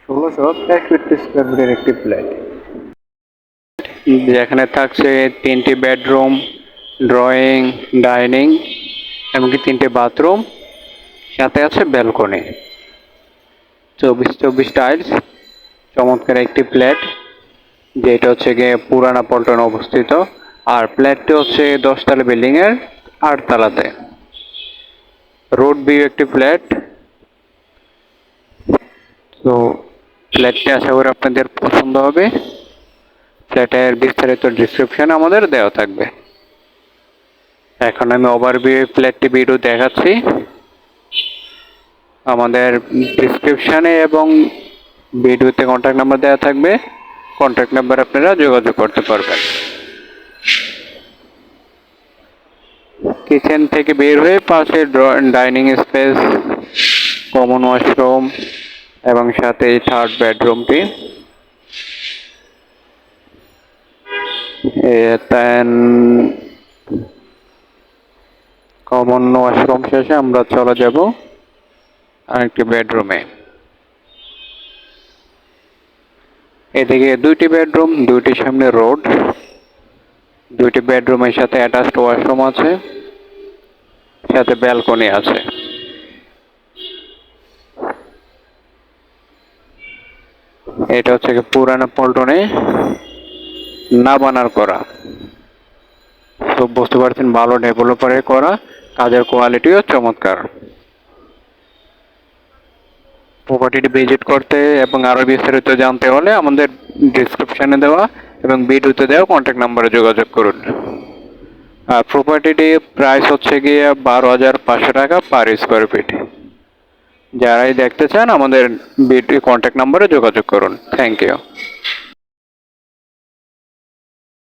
1663 square ফিটের একটি flat, যেখানে থাকছে 3টি বেডরুম, ড্রয়িং, ডাইনিং, এমনকি 3টে বাথরুম, সাথে আছে ব্যালকনি। 24 টাইলস, চমৎকার একটি ফ্ল্যাট, যেটা হচ্ছে গিয়ে পুরানা পল্টনে অবস্থিত। আর ফ্ল্যাটটি হচ্ছে 10 তলা বিল্ডিং এর 8 তলাতে। রোড ভিউ একটি ফ্ল্যাট। তো ফ্ল্যাটটি আশা করি আপনাদের পছন্দ হবে। ফ্ল্যাটের বিস্তারিত ডিসক্রিপশন আমাদের দেওয়া থাকবে। এখন আমি ওভারভিউ ফ্ল্যাটটি ভিডিও দেখাচ্ছি। আমাদের ডিসক্রিপশনে এবং ভিডিওতে কন্ট্যাক্ট নাম্বার দেওয়া থাকবে, কন্ট্যাক্ট নাম্বার আপনারা যোগাযোগ করতে পারবেন। কিচেন থেকে বের হয়ে পাশে ডাইনিং স্পেস, কমন ওয়াশরুম এবং সাথে থার্ড বেডরুমটি। কমন ওয়াশরুম শেষে আমরা চলে যাব আরেকটি বেডরুমে। এদিকে 2টি বেডরুম, 2টির সামনে রোড। 2টি বেডরুমের সাথে অ্যাটাচড ওয়াশরুম আছে, সাথে ব্যালকনি আছে। এটা হচ্ছে পুরানা পল্টনে নাবানার করা। তো বুঝতে পারছেন ভালো ডেভেলপারে করা, কাজের কোয়ালিটিও চমৎকার। প্রপার্টিটি ভিজিট করতে এবং আরো বিস্তারিত জানতে হলে আমাদের ডিসক্রিপশনে দেওয়া এবং ভিডিওতে দেওয়া কন্ট্যাক্ট নাম্বারে যোগাযোগ করুন। আর প্রপার্টিটি প্রাইস হচ্ছে গিয়ে 12,500 টাকা পার স্কোয়ার ফিট। যারাই দেখতে চান আমাদের ভিডিও কন্ট্যাক্ট নাম্বারে যোগাযোগ করুন। Thank you.